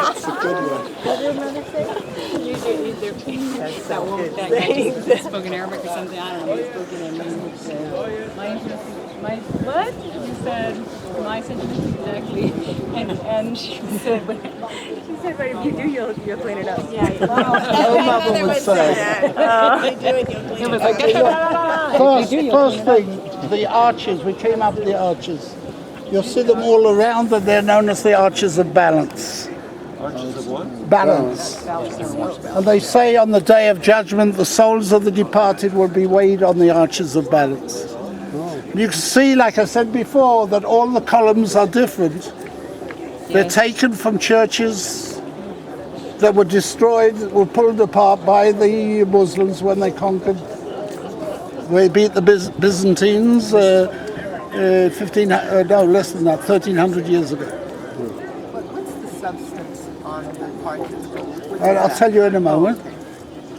That's a good one. That guy spoke in Arabic or something. I don't know. He spoke in what? He said my sentiments exactly, and she said, but if you do, you'll clean it up. Yeah. No mother would say. It was like, First thing, the arches. We came up the arches. You'll see them all around, and they're known as the arches of balance. Arches of what? Balance. And they say on the day of judgment, the souls of the departed will be weighed on the arches of balance. You can see, like I said before, that all the columns are different. They're taken from churches that were destroyed, were pulled apart by the Muslims when they conquered. They beat the Byzantines less than that, 1,300 years ago. What's the substance on the arches? I'll tell you in a moment.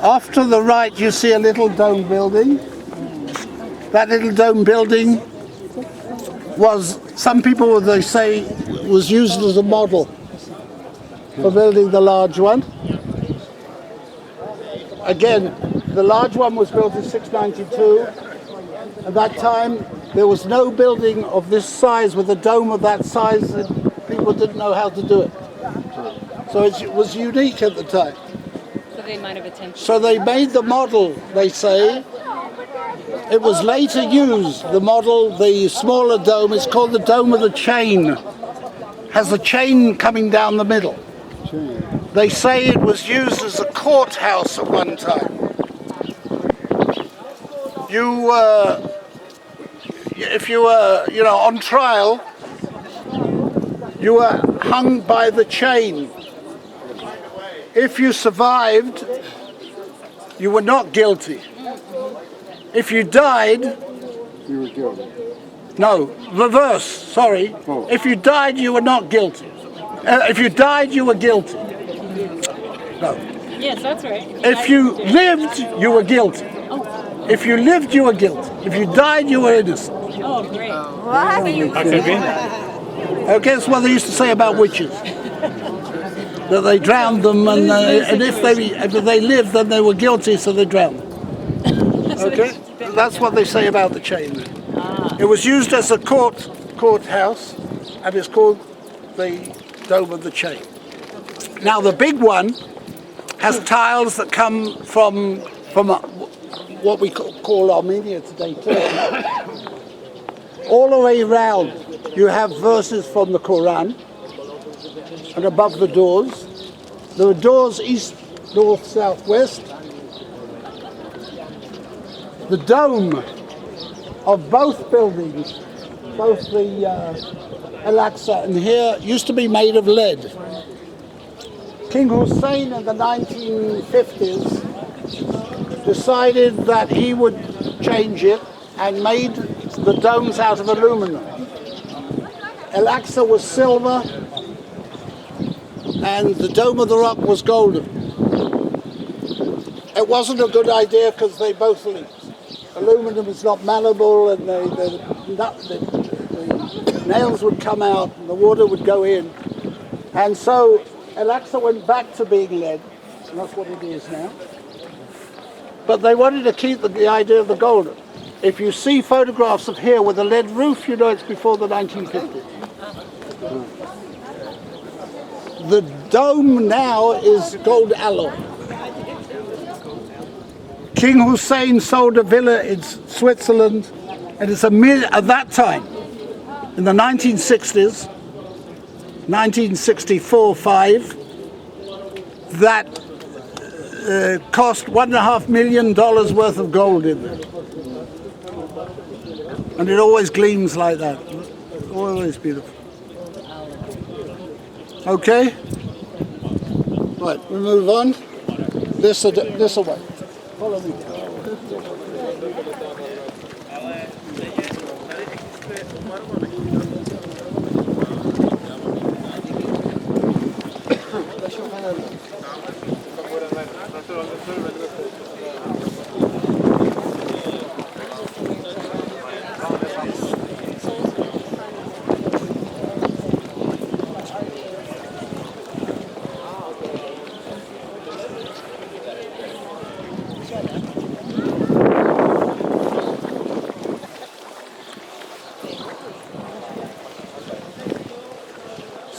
Off to the right, you see a little dome building. That little dome building was, some people they say, was used as a model for building the large one. Again, the large one was built in 692. At that time, there was no building of this size with a dome of that size, and people didn't know how to do it. So it was unique at the time. so they might have attempted. So they made the model, they say. It was later used, the model, the smaller dome, it's called the Dome of the Chain. Has a chain coming down the middle. They say it was used as a courthouse at one time. If you were, on trial, you were hung by the chain. If you survived, you were not guilty. If you died, You were guilty. no, reverse, sorry. Oh. If you died, you were not guilty. If you died, you were guilty. No. Yes, that's right. If you lived, you were guilty. If you lived, you were guilty. If you died, you were innocent. Oh, great. Okay, that's what they used to say about witches. That they drowned them, and if they lived, then they were guilty, so they drowned them. Okay, that's what they say about the chain. It was used as a courthouse, and it's called the Dome of the Chain. Now the big one has tiles that come from what we call Armenia today, Turkey. All the way round, you have verses from the Quran, and above the doors, there are doors east, north, south, west. The dome of both buildings, both the Al-Aqsa and here, used to be made of lead. King Hussein in the 1950s decided that he would change it and made the domes out of aluminum. Al-Aqsa was silver and the Dome of the Rock was golden. It wasn't a good idea because they both leaked. Aluminum is not malleable, and the nails would come out and the water would go in. And so Al-Aqsa went back to being lead, and that's what it is now. But they wanted to keep the idea of the golden. If you see photographs of here with a lead roof, you know it's before the 1950s. The dome now is gold alloy. King Hussein sold a villa in Switzerland, and it's at that time, in the 1960s, 1964-5, that cost $1.5 million worth of gold in there. And it always gleams like that. Always beautiful. Okay? Right, we move on. This away. Follow me.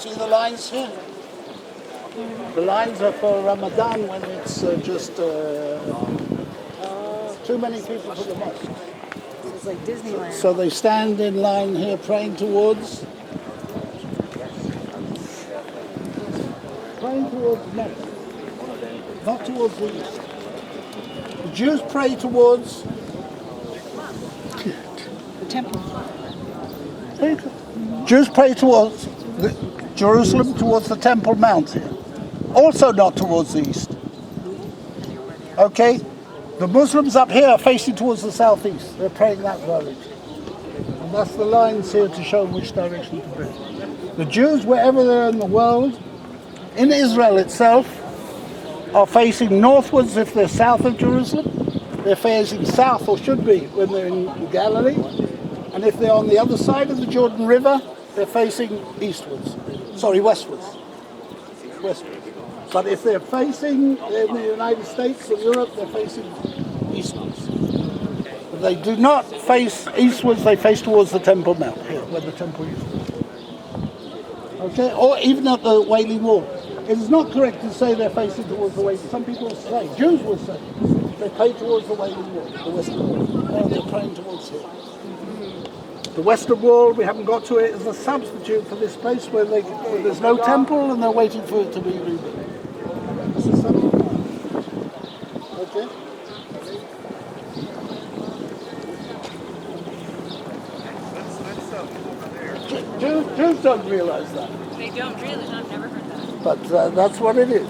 See the lines here? The lines are for Ramadan when it's just too many people for the mosque. It's like Disneyland. So they stand in line here praying towards Mecca, not towards the east. The Jews pray towards The temple. Jews pray towards Jerusalem, towards the Temple Mount here. Also not towards the east. Okay? The Muslims up here are facing towards the southeast. They're praying that direction. And that's the lines here to show which direction to pray. The Jews, wherever they're in the world, in Israel itself, are facing northwards if they're south of Jerusalem. They're facing south, or should be, when they're in Galilee. And if they're on the other side of the Jordan River, they're facing eastwards. Sorry, westwards. Westwards. But if they're facing in the United States or Europe, they're facing eastwards. If they do not face eastwards, they face towards the Temple Mount, here, where the temple used to be. Okay? Or even at the Wailing Wall. It is not correct to say they're facing towards the Wailing. Some people will say, Jews will say, they pray towards the Wailing Wall, the Western Wall. No, they're praying towards here. The Western Wall, we haven't got to it, is a substitute for this place where there's no temple and they're waiting for it to be rebuilt. It's a substitute. Okay? Jews don't realize that, They don't really. I've never heard that. but that's what it is.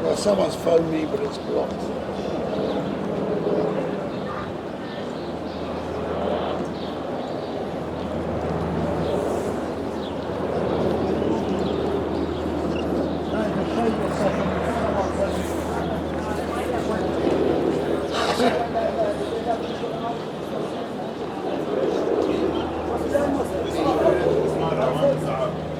Well, someone's phoned me, but it's blocked.